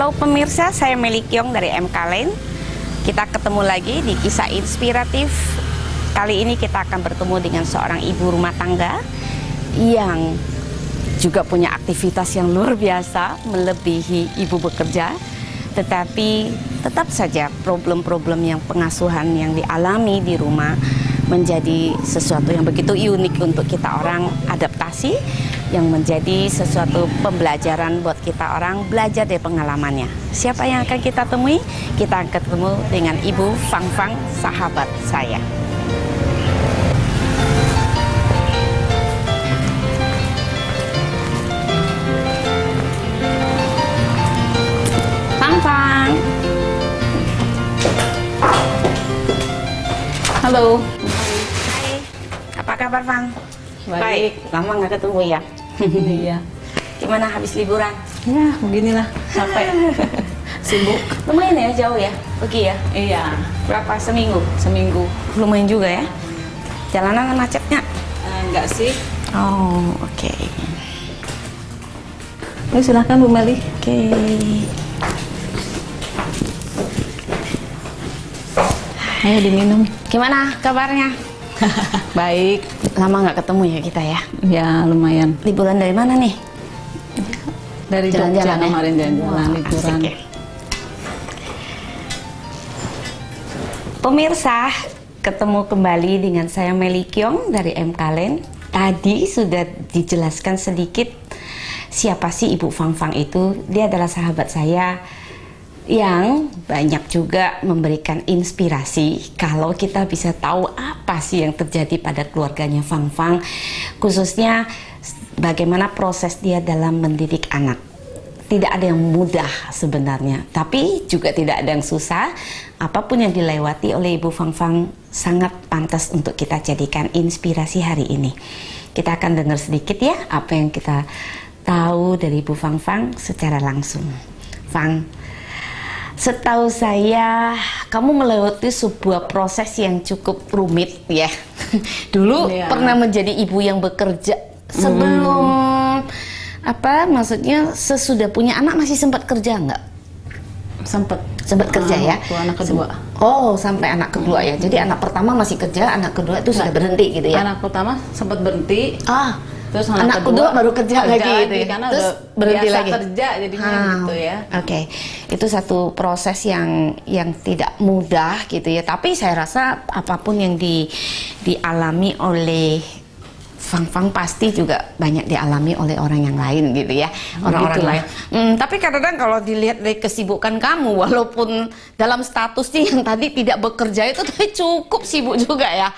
Halo pemirsa, saya Meli Kyong dari MK Lane. Kita ketemu lagi di kisah inspiratif. Kali ini kita akan bertemu dengan seorang ibu rumah tangga yang juga punya aktivitas yang luar biasa, melebihi ibu bekerja. Tetapi tetap saja problem-problem yang pengasuhan yang dialami di rumah menjadi sesuatu yang begitu unik untuk kita orang adaptasi, yang menjadi sesuatu pembelajaran buat kita orang belajar dari pengalamannya. Siapa yang akan kita temui? Kita akan ketemu dengan Ibu Fang Fang, sahabat saya. Fang Fang. Halo. Hai. Apa kabar Fang? Baik. Lama nggak ketemu ya? Iya. Gimana habis liburan? Ya, beginilah. Sampai sibuk. Lumayan ya, jauh ya? Pergi ya? Iya. Berapa? Seminggu? Seminggu. Lumayan juga ya? Jalanan macetnya? Enggak sih. Oh, oke. Yuk, silahkan Bu Meli. Oke. Ayo diminum. Gimana kabarnya? Baik. Lama nggak ketemu ya kita ya? Ya, lumayan. Liburan dari mana nih? Dari Jalan-jalan Jogja ya? kemarin jalan-jalan Wah, liburan. asik ya. Pemirsa, ketemu kembali dengan saya Meli Kyong dari MK Lane. Tadi sudah dijelaskan sedikit siapa sih Ibu Fang Fang itu. Dia adalah sahabat saya yang banyak juga memberikan inspirasi kalau kita bisa tahu apa sih yang terjadi pada keluarganya Fang Fang, khususnya bagaimana proses dia dalam mendidik anak. Tidak ada yang mudah sebenarnya, tapi juga tidak ada yang susah. Apapun yang dilewati oleh Ibu Fang Fang sangat pantas untuk kita jadikan inspirasi hari ini. Kita akan dengar sedikit ya apa yang kita tahu dari Ibu Fang Fang secara langsung. Fang, setahu saya kamu melewati sebuah proses yang cukup rumit ya. Dulu pernah menjadi ibu yang bekerja sebelum maksudnya sesudah punya anak masih sempat kerja nggak? Sempat kerja ya. Anak kedua. Oh, sampai anak kedua ya. Jadi anak pertama masih kerja, anak kedua itu sudah berhenti gitu ya. Anak pertama sempat berhenti. Terus anak kedua baru kerja lagi gitu ya. Karena terus udah berhenti biasa lagi kerja jadinya gitu ya. Oke. Itu satu proses yang tidak mudah gitu ya. Tapi saya rasa apapun yang dialami oleh Fang Fang pasti juga banyak dialami oleh orang yang lain gitu ya, orang-orang lain. Tapi kadang-kadang kalau dilihat dari kesibukan kamu, walaupun dalam statusnya yang tadi tidak bekerja itu, tapi cukup sibuk juga ya.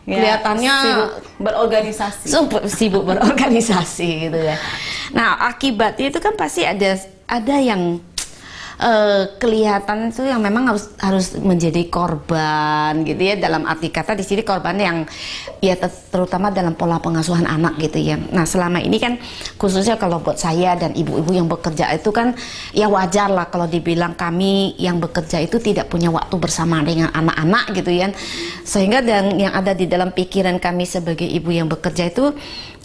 Kelihatannya sibuk berorganisasi. Sibuk berorganisasi gitu ya. Nah, akibatnya itu kan pasti ada yang kelihatan itu yang memang harus menjadi korban gitu ya, dalam arti kata di sini korban yang ya terutama dalam pola pengasuhan anak gitu ya. Nah, selama ini kan khususnya kalau buat saya dan ibu-ibu yang bekerja itu kan ya wajar lah kalau dibilang kami yang bekerja itu tidak punya waktu bersama dengan anak-anak gitu ya. Sehingga yang ada di dalam pikiran kami sebagai ibu yang bekerja itu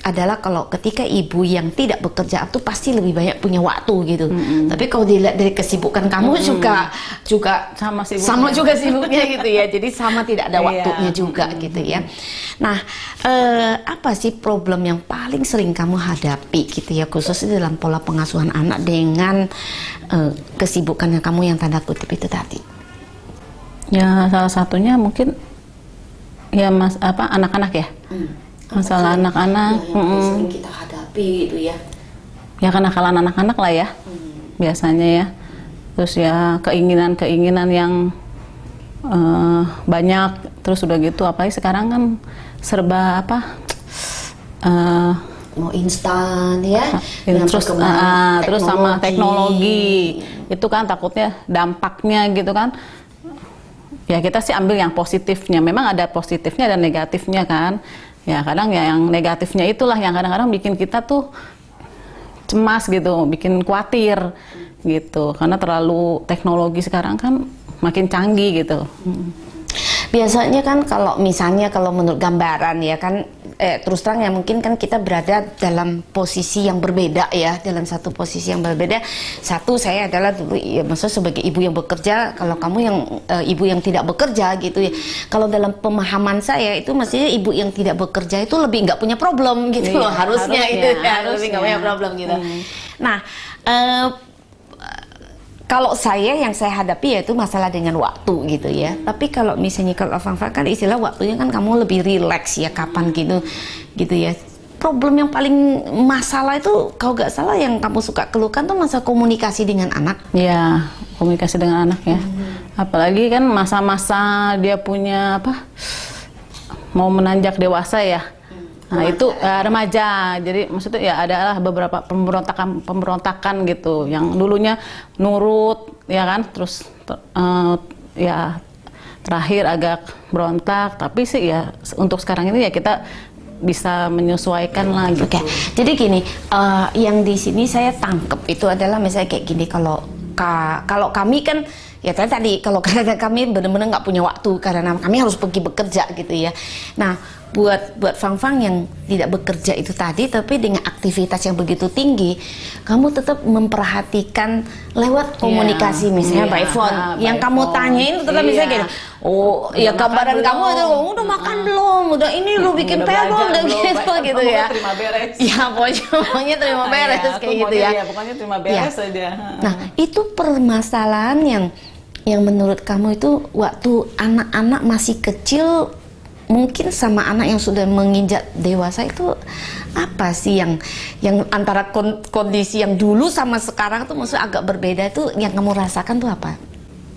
adalah kalau ketika ibu yang tidak bekerja itu pasti lebih banyak punya waktu gitu. Tapi kalau dilihat dari kesibukan kamu juga sama juga sibuknya gitu ya. Jadi sama tidak ada waktunya juga gitu ya. Nah, apa sih problem yang paling sering kamu hadapi gitu ya, khususnya dalam pola pengasuhan anak dengan kesibukannya kamu yang tanda kutip itu tadi? Ya, salah satunya mungkin ya anak-anak ya. Masalah anak-anak yang sering kita hadapi itu ya. Ya kenakalan anak-anak lah ya, biasanya ya. Terus ya keinginan-keinginan yang banyak. Terus udah gitu apalagi sekarang kan serba mau instan ya. Terus sama teknologi itu kan takutnya dampaknya gitu kan. Ya kita sih ambil yang positifnya. Memang ada positifnya dan negatifnya kan. Ya kadang ya yang negatifnya itulah yang kadang-kadang bikin kita tuh cemas gitu, bikin khawatir gitu, karena terlalu teknologi sekarang kan makin canggih gitu. Biasanya kan kalau misalnya kalau menurut gambaran ya kan terus terang ya mungkin kan kita berada dalam posisi yang berbeda ya, dalam satu posisi yang berbeda. Satu, saya adalah dulu ya maksudnya sebagai ibu yang bekerja, kalau kamu yang ibu yang tidak bekerja gitu ya. Kalau dalam pemahaman saya itu maksudnya ibu yang tidak bekerja itu lebih nggak punya problem gitu loh, harusnya itu ya, lebih nggak punya problem gitu. Nah, kalau saya yang saya hadapi yaitu masalah dengan waktu gitu ya. Tapi kalau misalnya kalau Fang-Fang kan istilah waktunya kan kamu lebih rileks ya, kapan gitu ya. Problem yang paling masalah itu kalau nggak salah yang kamu suka keluhkan tuh masalah komunikasi dengan anak. Ya, komunikasi dengan anak ya. Apalagi kan masa-masa dia punya mau menanjak dewasa ya. Nah itu remaja, jadi maksudnya ya adalah beberapa pemberontakan gitu, yang dulunya nurut ya kan, terus ya terakhir agak berontak, tapi sih ya untuk sekarang ini ya kita bisa menyesuaikan lah gitu. Oke. Jadi gini, yang di sini saya tangkep itu adalah misalnya kayak gini, kalau kami kan ya tadi kalau karena kami benar-benar nggak punya waktu karena kami harus pergi bekerja gitu ya. Nah, buat Fang-Fang yang tidak bekerja itu tadi, tapi dengan aktivitas yang begitu tinggi, kamu tetap memperhatikan lewat komunikasi, misalnya by phone. Yang kamu tanyain itu tetap misalnya gini, oh ya gambaran kamu itu udah makan belum, udah ini lu bikin PR belum, udah gitu ya. Terima beres. Ya pokoknya terima beres kayak gitu ya. Pokoknya terima beres saja. Nah itu permasalahan yang menurut kamu itu waktu anak-anak masih kecil mungkin sama anak yang sudah menginjak dewasa itu apa sih yang antara kondisi yang dulu sama sekarang tuh maksudnya agak berbeda, itu yang kamu rasakan tuh apa?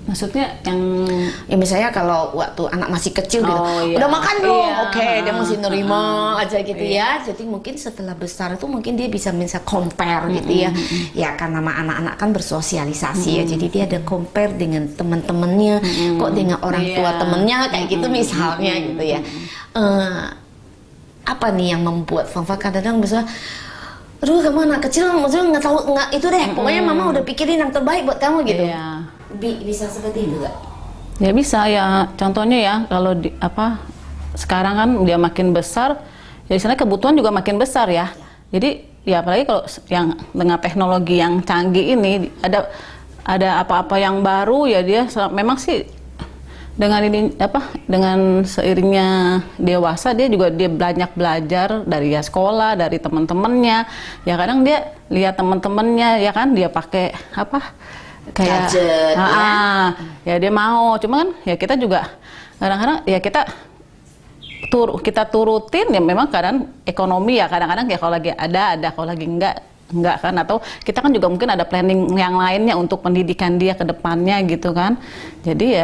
Maksudnya yang ya misalnya kalau waktu anak masih kecil gitu, udah makan belum? Oke, dia masih nerima aja gitu ya. Jadi mungkin setelah besar itu mungkin dia bisa compare gitu ya. Ya karena anak-anak kan bersosialisasi ya. Jadi dia ada compare dengan teman-temannya, kok dengan orang tua temennya kayak gitu misalnya gitu ya. Apa nih yang membuat Fang-Fang kadang-kadang misalnya, aduh kamu anak kecil maksudnya nggak itu deh, pokoknya mama udah pikirin yang terbaik buat kamu gitu. Bisa seperti itu nggak? Ya bisa ya, contohnya ya kalau sekarang kan dia makin besar, jadi sana kebutuhan juga makin besar ya. Jadi ya apalagi kalau yang dengan teknologi yang canggih ini ada apa-apa yang baru ya, dia memang sih dengan seiringnya dewasa dia banyak belajar dari ya sekolah, dari teman-temannya. Ya kadang dia lihat teman-temannya ya kan, dia pakai kayak gadget, ya dia mau, cuma kan ya kita juga kadang-kadang ya kita turutin ya, memang kadang ekonomi ya kadang-kadang ya kalau lagi ada kalau lagi enggak kan, atau kita kan juga mungkin ada planning yang lainnya untuk pendidikan dia ke depannya gitu kan. Jadi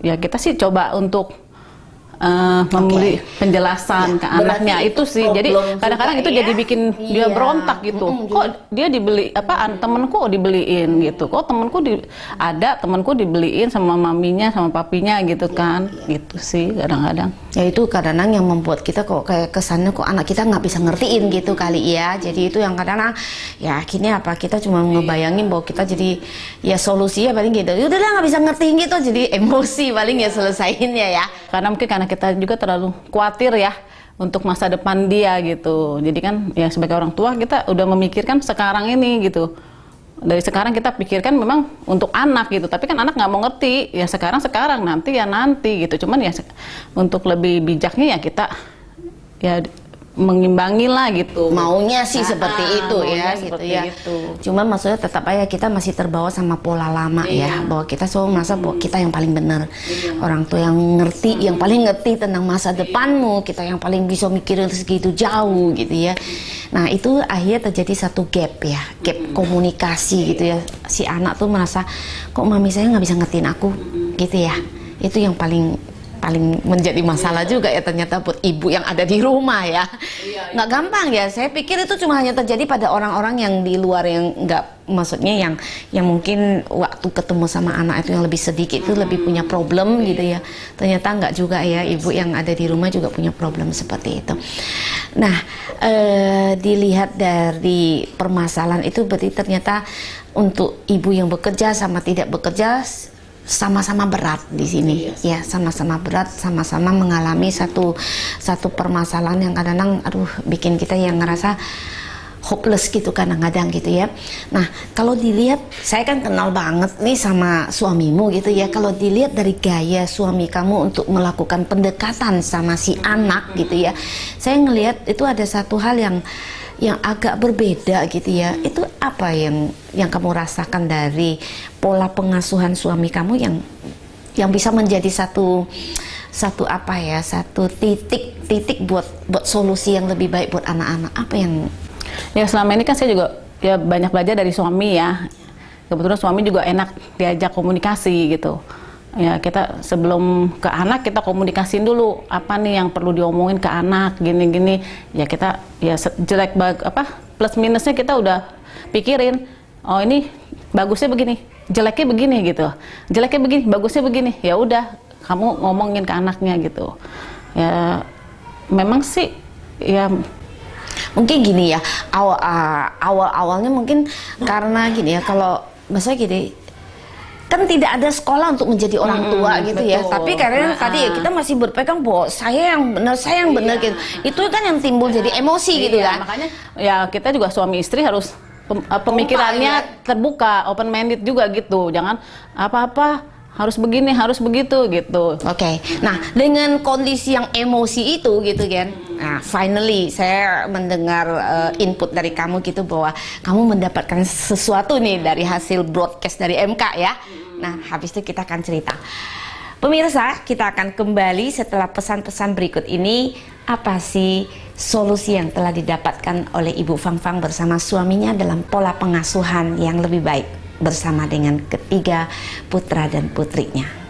ya kita sih coba untuk memberi penjelasan ke anaknya itu sih. Jadi kadang-kadang itu jadi bikin dia berontak gitu. Kok dia dibeli temenku dibeliin gitu. Kok temenku dibeliin sama maminya sama papinya gitu kan. Gitu sih kadang-kadang. Ya itu kadang-kadang yang membuat kita kok kayak kesannya kok anak kita nggak bisa ngertiin gitu kali ya. Jadi itu yang kadang-kadang ya akhirnya kita cuma ngebayangin bahwa kita jadi ya solusinya paling gitu. Udah lah nggak bisa ngertiin gitu, jadi emosi paling ya selesaiinnya ya. Karena kita juga terlalu khawatir ya untuk masa depan dia gitu. Jadi kan ya sebagai orang tua kita udah memikirkan sekarang ini gitu. Dari sekarang kita pikirkan memang untuk anak gitu. Tapi kan anak nggak mau ngerti. Ya sekarang nanti ya nanti gitu. Cuman ya untuk lebih bijaknya ya kita ya mengimbangi lah gitu. Maunya sih seperti itu ya gitu seperti ya. Itu. Cuma maksudnya tetap aja kita masih terbawa sama pola lama ya, bahwa kita selalu merasa bahwa kita yang paling benar. Orang tua yang ngerti, yang paling ngerti tentang masa depanmu, kita yang paling bisa mikirin segitu jauh gitu ya. Nah itu akhirnya terjadi satu gap ya, gap komunikasi gitu ya. Si anak tuh merasa kok mami saya nggak bisa ngertiin aku gitu ya. Itu yang paling menjadi masalah juga ya ternyata buat ibu yang ada di rumah ya. Nggak gampang ya, saya pikir itu cuma hanya terjadi pada orang-orang yang di luar, yang nggak, maksudnya yang mungkin waktu ketemu sama anak itu yang lebih sedikit itu lebih punya problem gitu ya. Ternyata nggak juga ya, ibu yang ada di rumah juga punya problem seperti itu. Nah dilihat dari permasalahan itu berarti ternyata untuk ibu yang bekerja sama tidak bekerja sama-sama berat di sini, ya sama-sama berat, sama-sama mengalami satu permasalahan yang kadang-kadang, aduh, bikin kita yang ngerasa hopeless gitu kadang-kadang gitu ya. Nah, kalau dilihat, saya kan kenal banget nih sama suamimu gitu ya. Kalau dilihat dari gaya suami kamu untuk melakukan pendekatan sama si anak gitu ya, saya ngelihat itu ada satu hal yang agak berbeda gitu ya. Itu apa yang kamu rasakan dari pola pengasuhan suami kamu yang bisa menjadi satu apa ya, satu titik buat solusi yang lebih baik buat anak-anak? Apa yang ya selama ini kan saya juga ya banyak belajar dari suami ya. Kebetulan suami juga enak diajak komunikasi gitu. Ya kita sebelum ke anak kita komunikasiin dulu apa nih yang perlu diomongin ke anak gini-gini. Ya kita ya jelek plus minusnya kita udah pikirin. Oh ini bagusnya begini, jeleknya begini gitu. Jeleknya begini, bagusnya begini. Ya udah kamu ngomongin ke anaknya gitu. Ya memang sih ya mungkin gini ya, awalnya mungkin karena gini ya, kalau maksudnya gini, kan tidak ada sekolah untuk menjadi orang tua gitu ya. Betul. Tapi karena tadi ya kita masih berpegang bahwa saya yang benar gitu. Itu kan yang timbul jadi emosi gitu kan. Makanya ya kita juga suami istri harus pemikirannya terbuka, open minded juga gitu. Jangan apa-apa harus begini, harus begitu gitu. Oke. Nah, dengan kondisi yang emosi itu gitu kan. Nah, finally saya mendengar input dari kamu gitu bahwa kamu mendapatkan sesuatu nih dari hasil broadcast dari MK ya. Nah, habis itu kita akan cerita. Pemirsa, kita akan kembali setelah pesan-pesan berikut ini. Apa sih solusi yang telah didapatkan oleh Ibu Fang Fang bersama suaminya dalam pola pengasuhan yang lebih baik bersama dengan ketiga putra dan putrinya.